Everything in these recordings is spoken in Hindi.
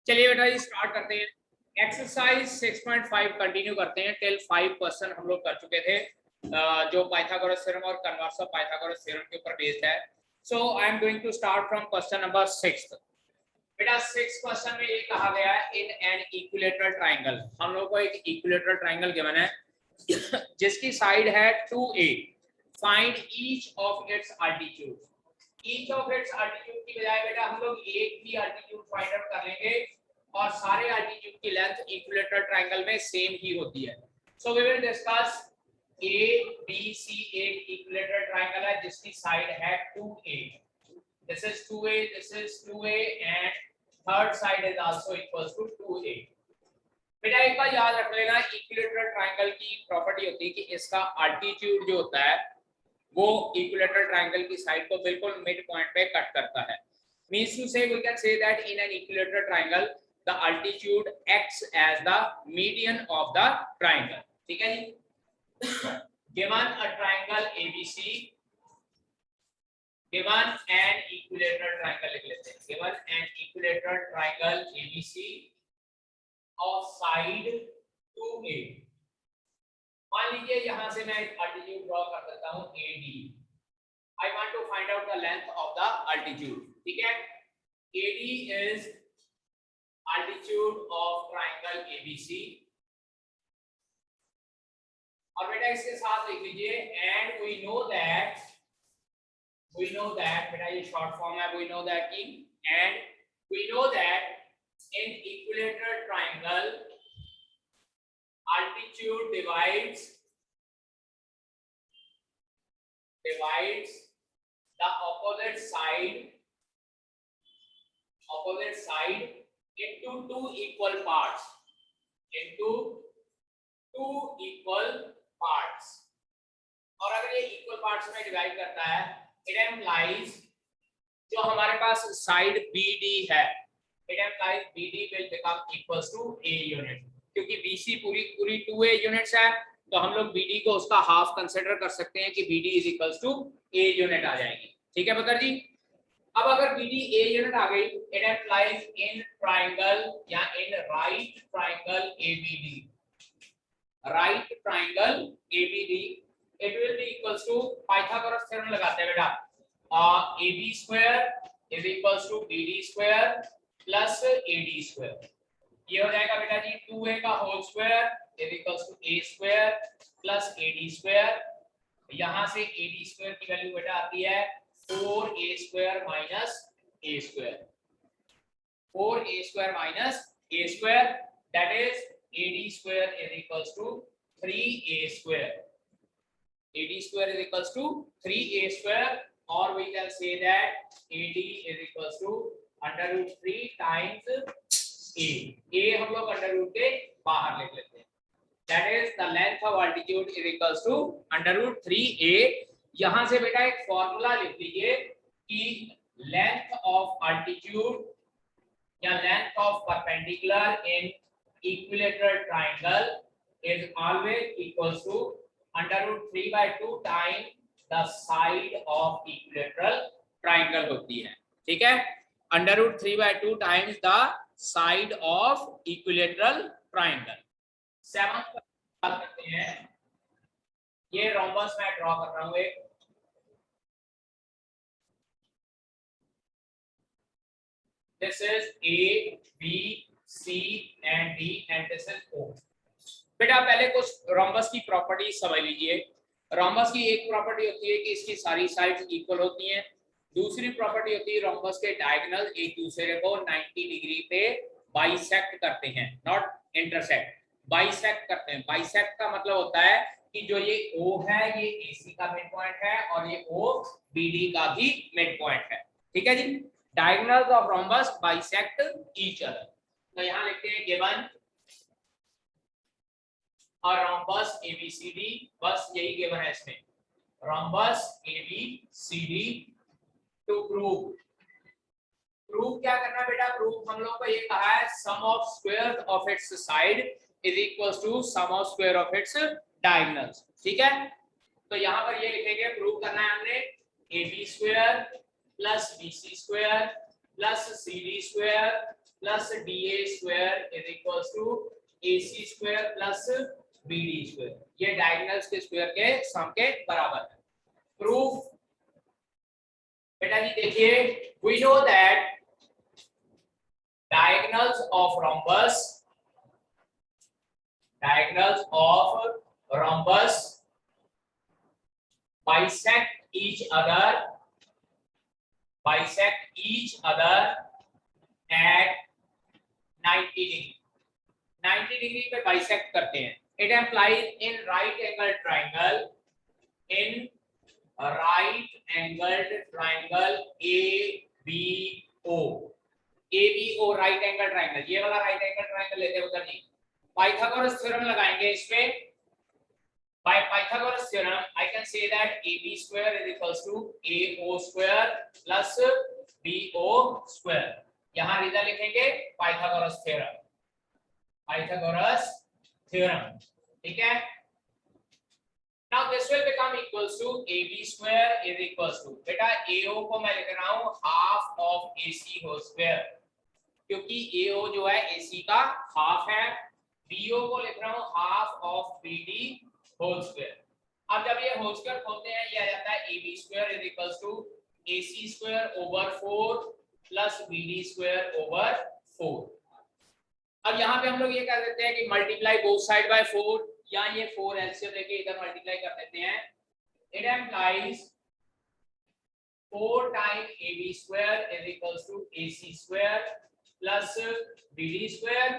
चलिए बेटा जी स्टार्ट करते हैं। एक्सरसाइज 6.5 कंटिन्यू करते हैं। टिल 5 क्वेश्चन हम लोग कर चुके थे जो पाइथागोरस थ्योरम और कन्वर्स ऑफ पाइथागोरस थ्योरम के ऊपर बेस्ड है। So I am going to start from question number 6। बेटा 6 क्वेश्चन में ये कहा गया है इन एन इक्विलेटरल ट्राइंगल। हम लोग को एक इक्विलेटरल ट्राइंगल गिवन है जिसकी साइड है 2a। Find each of its altitude. Each of its altitude की बजाय बेटा हम लोग एक ही अल्टीट्यूड फाइंड आउट कर लेंगे और सारे अल्टीट्यूड की लेंथ इक्विलेटरल ट्रायंगल में सेम ही होती है। So we will discuss A B C एक इक्विलेटरल ट्रायंगल है जिसकी साइड है 2a। This is 2a, this is 2a and third side is also equals to 2a। बेटा एक बार याद रख लेना, इक्विलेटरल ट्रायंगल की प्रॉपर्टी होती है कि इसका अल्टीट्यूड जो होता है वो इक्विलेटरल ट्रायंगल की साइड को बिल्कुल मिड पॉइंट पे कट करता है। Means to say we can say that in an equilateral triangle the altitude acts as the median of the triangle. ठीक है जी। Given a triangle ABC, given an equilateral triangle लिख लेते हैं। Given an equilateral triangle ABC of side 2a। मान लीजिए यहां से मैं एक अल्टीट्यूड ड्रॉ कर देता हूं AD। I want to find out the length of the altitude। ठीक है, AD is altitude of triangle ABC। और बेटा इसके साथ लिख लीजिए and we know that बेटा ये शॉर्ट फॉर्म है, we know that की and we know that in equilateral triangle altitude divides the opposite side into two equal parts, और अगर ये इक्वल पार्ट्स में डिवाइड करता है इट एम्प्लाइज जो हमारे पास साइड BD है, it implies BD will become equals to A unit. क्योंकि BC पूरी 2A यूनिट्स है तो हम लोग BD को उसका हाफ कंसीडर कर सकते हैं कि BD is equals to A unit आ जाएगी। ठीक है बकर जी। अब अगर BD A यूनिट आ गई इट एम्प्लाइज इन ट्रायंगल या in right triangle ABD it will be equals to Pythagoras theorem लगाते हैं बेटा। AB square is equals to BD square plus AD square. ये हो जाएगा बेटा जी 2A का whole square is equals to A square plus AD square. यहां से AD स्क्वायर की वैल्यू बेटा आती है 4A square minus A square. 4A square minus A square that is AD square is equals to 3A square. AD square is equals to 3A square or we can say that AD is equals to under root 3 times A। A हम लोग under root के बाहर लिख लेते हैं। That is the length of altitude is equals to under root 3A। यहाँ से बेटा एक फॉर्मूला लिख लीजिए कि length of altitude या length of perpendicular in equilateral triangle is always equals to under root 3 by 2 times the side of equilateral triangle होती है। ठीक है, under root 3 by 2 times the side of equilateral triangle। 7 बात करते हैं। ये रोम्बस मैं ड्रॉ कर रहा हूं एक। This is A, B, C and D and this is O। बेटा पहले कुछ रोम्बस की प्रॉपर्टी समझ लीजिए। रोम्बस की एक प्रॉपर्टी होती है कि इसकी सारी साइड्स इक्वल होती हैं। दूसरी प्रॉपर्टी होती है रोम्बस के डायगोनल एक दूसरे को 90 डिग्री पे बाइसेक्ट करते हैं, नॉट इंटरसेक्ट, बाइसेक्ट करते हैं। बाइसेक्ट का मतलब होता है कि जो ये O है ये AC का मिड पॉइंट है और ये O BD का भी मिड पॉइंट है। ठीक है जी। Diagonals of rhombus bisect each other. तो यहाँ लिखते हैं गिवन और रोम्बस ABCD, बस यही गिवन है इसमें, रोम्बस ABCD टू प्रूव क्या करना है बेटा। प्रूव हम लोग को ये कहा है sum of square of its side is equals to sum of square of its diagonals. ठीक है, तो यहाँ पर ये लिखेंगे प्रूव करना है हमने AB square plus BC square plus CD square plus DA square is equals to AC square plus BD square. ये डायगोनल्स के स्क्वायर के सम के बराबर है। प्रूफ बेटा जी देखिए, we know that diagonals of rhombus bisect each other at 90 degree। 90 degree पे बाइसेक्ट करते हैं। It implies in right angle triangle ABO right angle triangle, ये वाला राइट एंगल ट्राइंगल लेते हैं उधर जी। पाइथागोरस थ्योरम लगाएंगे इसमें। By Pythagoras theorem, I can say that AB square is equals to AO square plus BO square। यहाँ रिजल्ट लिखेंगे पाइथागोरस थ्योरम, ठीक है। Now this will become equals to AB square is equals to, बेटा AO को मैं लिख रहा हूँ half of AC whole square, क्योंकि AO जो है AC का हाफ है। BO को लिख रहा हूँ half of BD whole square. अब जब ये होल स्क्वायर खोलते हैं, ये आ जाता है AB square is equals to AC square over 4 plus BD square over 4। अब यहाँ पे हम लोग ये कह देते हैं कि मल्टीप्लाई बोथ साइड बाय 4, या ये 4 एलसीएम लेके इधर मल्टीप्लाई कर देते हैं। It implies 4 time AB square is equals to AC square plus BD square,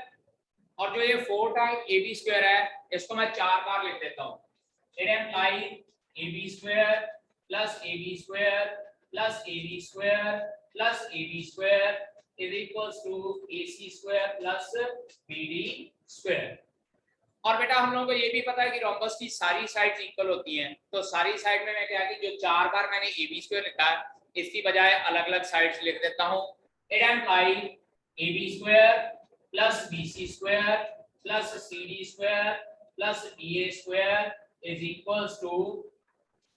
और जो ये 4 टाइम AB स्क्वायर है इसको मैं 4 बार लिख देता हूँ। It implies AB square plus AB square plus AB square plus AB square is equals to AC square plus BD square. और बेटा हम लोगों को ये भी पता है कि रोम्बस की सारी साइड्स इक्वल होती हैं, तो सारी साइड में मैं क्या कि जो 4 बार मैंने AB स्क्वायर लिखा है इसकी बजाय अलग-अलग साइड्स लिख देता हूँ। It implies AB square plus BC square plus CD square plus DA square is equals to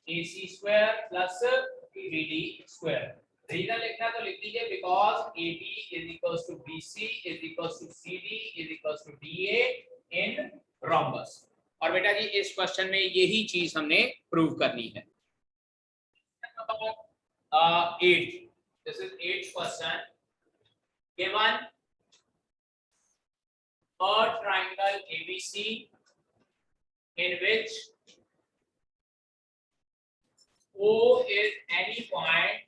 AC square plus BD square. Reason लिखना तो लिख लीजिए, because AB is equals to BC is equals to CD is equals to DA in rhombus. और बेटा जी इस क्वेश्चन में यही चीज हमने प्रूव करनी है। 8, this is 8th question. Given a triangle ABC in which O is any point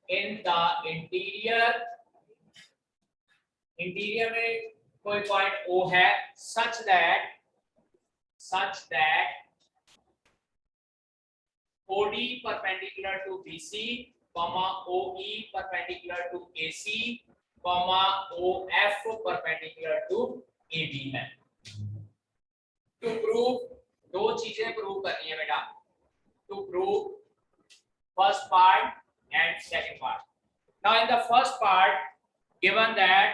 in the interior में कोई पॉइंट O है such that OD perpendicular to BC, OE perpendicular to AC, OF perpendicular to AB है। To prove, दो चीजें प्रूव करनी है बेटा। To prove first part and second part. Now in the first part, given that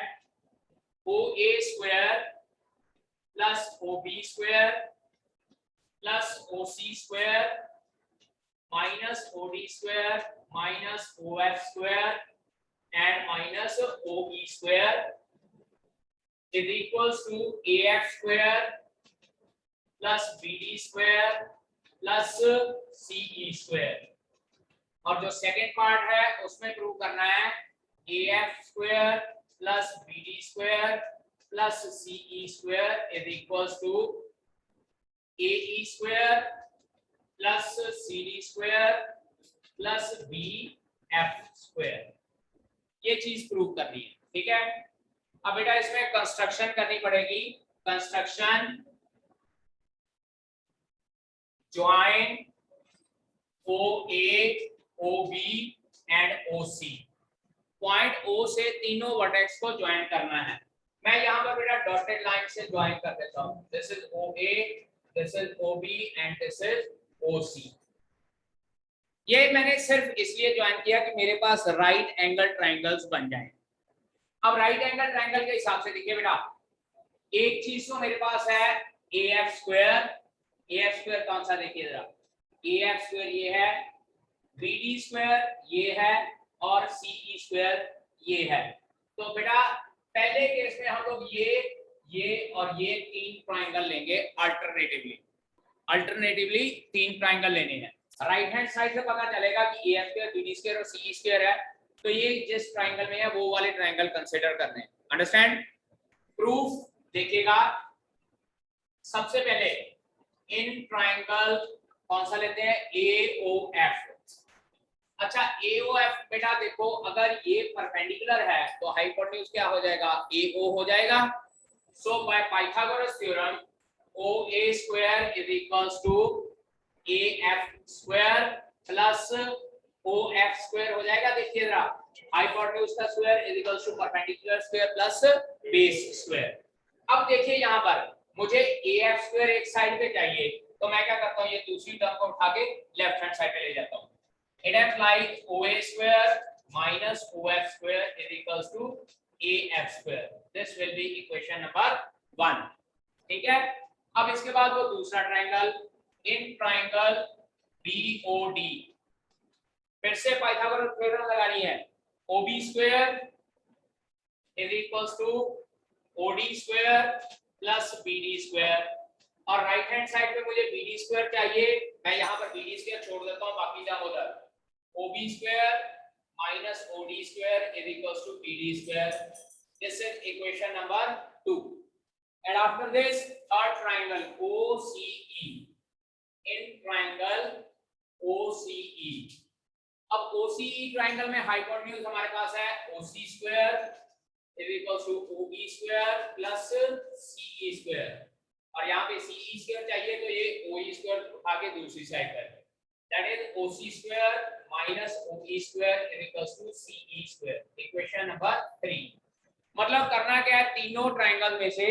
OA square plus OB square plus OC square minus OD square minus OF square and minus OE square is equals to AF square plus BD square plus CE square। और जो सेकेंड पार्ट है उसमें प्रूव करना है AF square plus BD square plus CE square is equals to AE square plus CD square plus BF square। ये चीज प्रूव करनी है, ठीक है। अब बेटा इसमें कंस्ट्रक्शन करनी पड़ेगी। Construction join OA, OB and OC। Point O से तीनों वर्टेक्स को ज्वाइन करना है। मैं यहाँ पर बेटा डॉटेड लाइन से ज्वाइन कर देता हूँ। This is OA, this is OB and this is OC। ये मैंने सिर्फ इसलिए ज्वाइन किया कि मेरे पास राइट एंगल ट्रायंगल्स बन जाएं। अब राइट एंगल ट्रायंगल के हिसाब से देखिए बेटा, एक चीज तो मेरे पास है AF स्क्वायर। AF स्क्वायर कौन सा देखिए जरा, AF स्क्वायर ये है, BD स्क्वायर ये है और CE स्क्वायर ये है। तो बेटा पहले केस में हम लोग ये और ये तीन ट्राइंगल लेंगे अल्टरनेटिवली तीन ट्राइंगल लेने हैं। राइट हैंड साइड से पता चलेगा कि ए स्क्वायर बी डी स्क्वायर और सी स्क्वायर है, तो ये जिस ट्राइंगल में है वो वाले ट्राइंगल कंसीडर करने हैं। अंडरस्टैंड? प्रूफ देखिएगा, सबसे पहले इन ट्राइंगल कौन सा लेते हैं, AOF। अच्छा AOF बेटा देखो, अगर ये परपेंडिकुलर है तो हाइपोटेन्यूज क्या हो जाएगा, AO हो जाएगा। So by Pythagoras theorem OA square is equals to AF square plus OF square हो जाएगा। देखिए जरा, हाइपोटेन्यूज का square is equals to perpendicular square plus base square. अब देखिए यहाँ पर मुझे AF स्क्वायर एक साइड पे चाहिए, तो मैं क्या करता हूँ, ये दूसरी टर्म को उठा के लेफ्ट हैंड साइड पे ले जाता हूँ। It implies OA square minus OF square is equals to AF square. This will be equation number 1. ठीक है? अब इसके बाद वो दूसरा ट्राइंगल, इन ट्राइंगल BOD, फिर से पाइथागोरस थ्योरम लगानी है। OB square is equals to OD square plus BD square, और राइट हैंड साइड पे मुझे BD square चाहिए, मैं यहाँ पर BD square छोड़ देता हूँ, बाकी जाम उधर। OB square minus OD square is equals to BD square. This is equation number 2. And after this, third triangle OCE. In triangle OCE. अब OCE triangle में हाइपोटेन्यूज हमारे पास है OC square is equals to OB square plus CE square, और यहाँ पे CE square चाहिए तो ये OE square उठा के दूसरी साइड पर, that is OC square minus OE square is equals to CE square. Equation number 3. मतलब करना क्या है, तीनों ट्राइंगल में से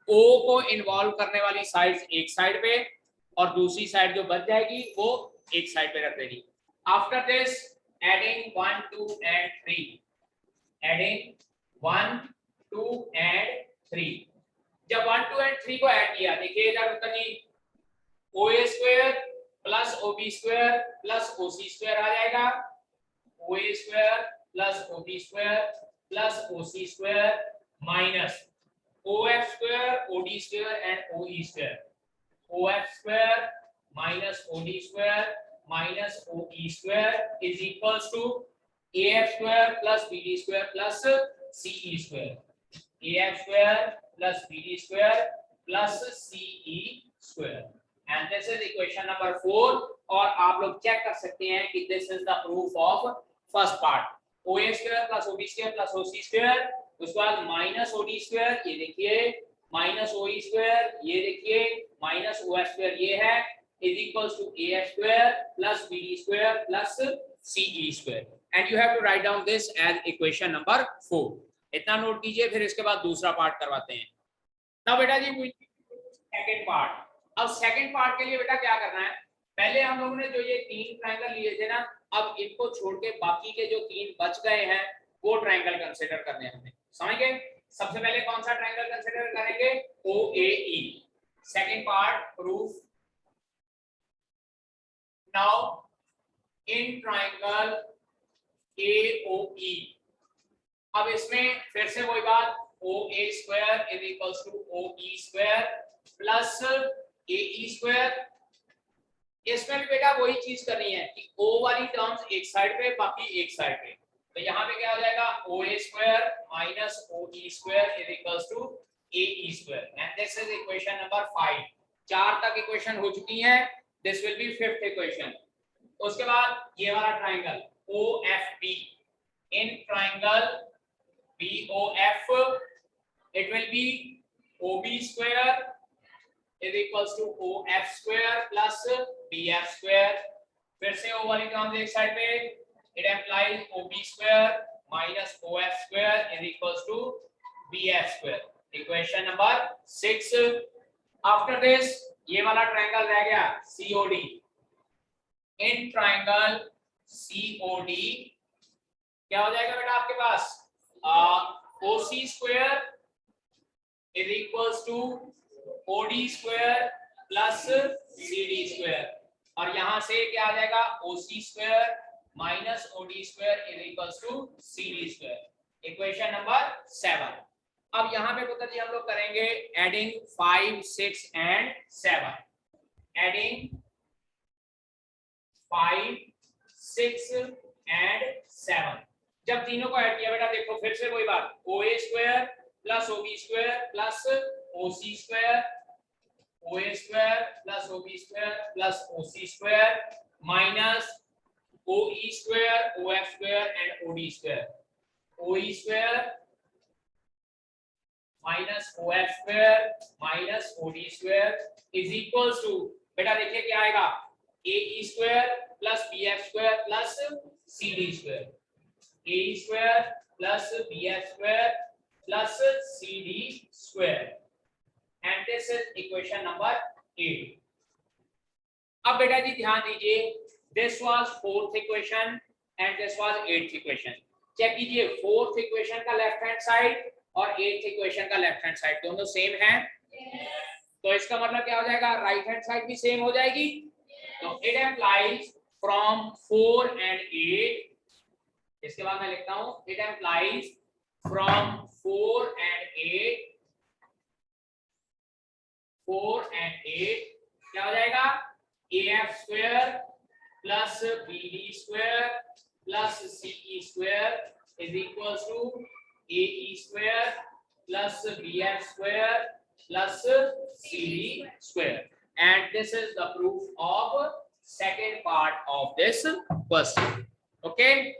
O को इन्वॉल्व करने वाली साइड्स एक साइड पे और दूसरी साइड जो बच जाएगी वो एक साइड पे रख देनी। After this, adding 1, 2 and 3. Adding 1, 2 and 3. जब 1, 2 and 3 को ऐड किया, देखिए इधर कहीं OA square plus OB square plus OC square आ जाएगा, OA square plus OB square plus OC square minus OF square OD square and OE square, OF square minus OD square minus OE square is equals to AF square plus BD square plus CE square, AF square plus BD square plus CE square, and this is equation number 4. और आप लोग चेक कर सकते हैं कि this is the proof of first part, OA square plus OB square plus OC square, उसके बाद माइनस OD square, ये देखिए माइनस OE square, ये देखिए माइनस OF square, ये है is equals to AF square plus BD square plus CE square, and you have to write down this as equation number 4. इतना नोट कीजिए, फिर इसके बाद दूसरा पार्ट करवाते हैं। now बेटा जी सेकंड पार्ट। अब सेकंड पार्ट के लिए बेटा क्या करना है, पहले हम लोगों ने जो ये तीन ट्रायंगल लिए थे ना, अब इनको छोड़ के बाकी के जो तीन बच गए हैं वो ट्रायंगल कंसीडर करने हैं हमें, समझ गए? सबसे पहले कौन सा ट्रायंगल कंसीडर करेंगे, OAE। Second part proof. Now in triangle AOE, अब इसमें फिर से वही बात, OA square is equals to OE square plus AE square. इसमें भी बेटा वही चीज करनी है कि O वाली टर्म्स एक साइड पे बाकी एक साइड पे, तो यहाँ पे क्या हो जाएगा, OA square minus OE square is equals to AE square, and this is equation number 5। 4 तक इक्वेशन हो चुकी हैं, this will be fifth equation. उसके बाद ये वाला triangle OFB, in triangle BOF it will be OB square is equals to OF square plus BF square, फिर से O वाली टर्म एक साइड पे, it implies OB square minus OF square is equals to BF square, equation number 6। after this ये वाला ट्रायंगल रह गया COD, इन ट्रायंगल COD क्या हो जाएगा बेटा आपके पास, OC square is equals to OD square plus CD square, और यहां से क्या आ जाएगा, OC square minus OD square is equals to CD square. Equation number 7. अब यहाँ पे पुत्र जी हम लोग करेंगे एडिंग 5, 6 एंड 7. Adding 5, 6 and 7. जब तीनों को ऐड किया बेटा देखो फिर से वही बात, OA square plus OB square plus OC square, OA square plus OB square plus OC square minus OE square, OF square and OD square. OE square minus OF square minus OD square is equals to बेटा देखिए क्या आएगा, AE square plus BF square plus CD square. AE square plus BF square plus CD square. And this is equation number 8. अब बेटा जी ध्यान दीजिए, this was 4th equation and this was 8th equation. Check कीजिए 4th इक्वेशन का लेफ्ट हैंड साइड और 8th इक्वेशन का लेफ्ट हैंड साइड दोनों सेम है. तो इसका मतलब क्या हो जाएगा, राइट हैंड साइड भी सेम हो जाएगी. तो इट एम्प्लाइज फ्रॉम 4 एंड 8. इसके बाद मैं लिखता हूं it implies from 4 and 8. 4 and 8 क्या हो जाएगा, AF square plus BD square plus CE square is equals to AE square plus BF square plus CD square. And this is the proof of second part of this question. Okay,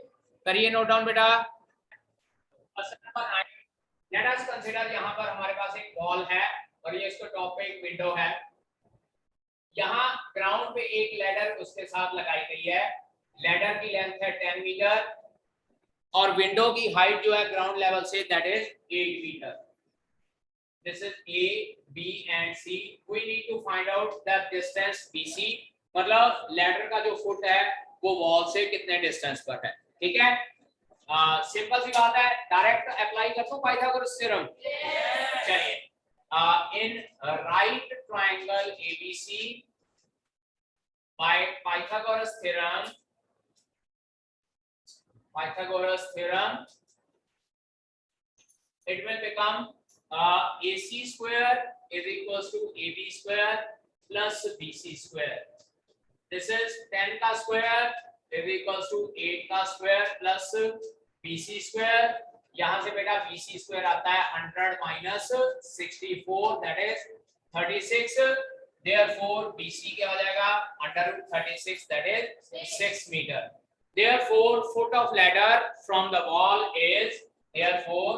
करिए नोट डाउन बेटा. Question number 9. Let us consider, यहां पर हमारे पास एक वॉल है और ये इसके टॉप पे एक विंडो है. यहाँ ग्राउंड पे एक लैडर उसके साथ लगाई गई है. लैडर की लेंथ है 10 मीटर और विंडो की हाइट जो है ग्राउंड लेवल से that is 8 metre. This is A, B and C. We need to find out the distance BC. मतलब लैडर का जो फुट है वो वॉल से कितने डिस्टेंस पर है. ठीक है, सिंपल सी बात है, डायरेक्ट अप्लाई कर दो पाइथागोरस थ्योरम. चलिए, in right triangle ABC by Pythagoras theorem, it will become AC square is equals to AB square plus BC square. This is 10 का square is equals to 8 का square plus BC square. यहाँ से बेटा BC स्क्वायर आता है 100 minus 64 that is 36. Therefore BC क्या हो जाएगा, √36 that is 6 metre. Therefore foot of ladder from the wall is, therefore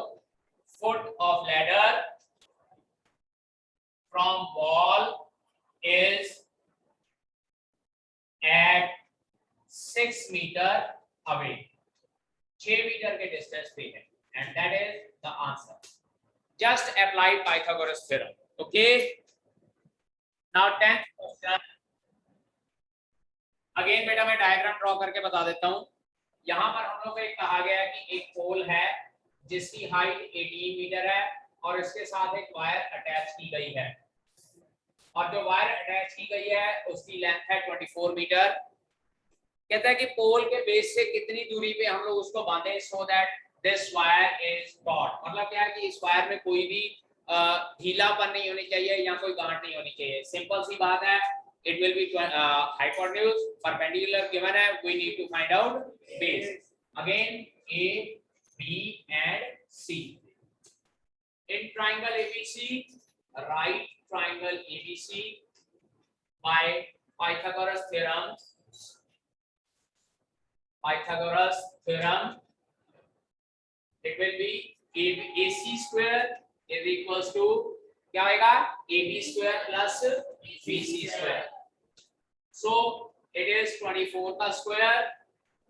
foot of ladder from wall is at 6 metre away. 6 metre के डिस्टेंस पे है. And that is the answer. Just apply Pythagoras theorem. Okay. Now 10th question. Again बेटा मैं डायग्राम ड्रॉ करके बता देता हूँ. यहाँ पर हम लोग को एक कहा गया है कि एक पोल है जिसकी हाइट 18 मीटर है और इसके साथ एक वायर अटैच की गई है और जो वायर अटैच की गई है उसकी लेंथ है 24 मीटर. कहता है कि पोल के बेस से कितनी दूरी पे हम लोग उसको बांधे so that this wire is taught. मतलब क्या है कि इस वायर में कोई भी ढीलापन नहीं होनी चाहिए या कोई गांठ नहीं होनी चाहिए. सिंपल सी बात है, it will be hypotenuse perpendicular given है. We need to find out base. Again A, B and C. In triangle ABC, right triangle ABC by Pythagoras theorem. It will be AC square is equals to क्या आएगा, AB square plus BC square. So it is 24 का square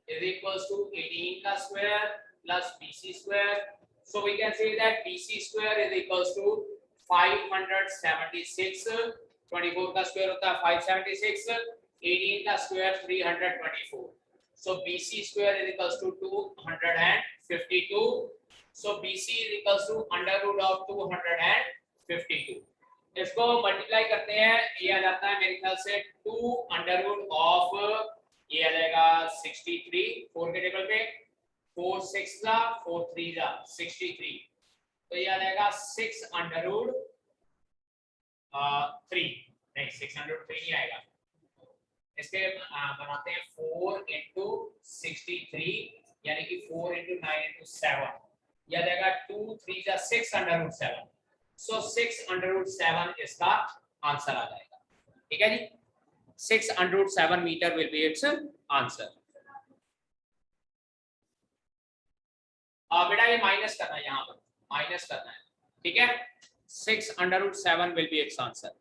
is equals to 18 का square plus BC square. So we can say that BC square is equals to 576. 24 का square होता है 576. 18 का square 324. So BC square is equals to 252. So BC is equals to under root of 252. इसको मल्टीप्लाई करते हैं, ये आ जाता है मेरे ख्याल से 2 under root of ये आ जाएगा 63 4 के टेबल पे 4 6 जा 4 3 जा 63 तो ये आ जाएगा 6 अंडर रूट 3 नहीं 6 अंडर रूट 3 नहीं आएगा इसके बनाते हैं 4 into 63 यानी कि 4 into 9 into 7 यह देगा 2 3 जा 6 under root 7 so 6 under root 7 इसका आंसर आ जाएगा ठीक है जी 6 under root 7 metre will be its answer बेटा ये माइनस करना है यहाँ पर माइनस करना है ठीक है 6 under root 7 will be its answer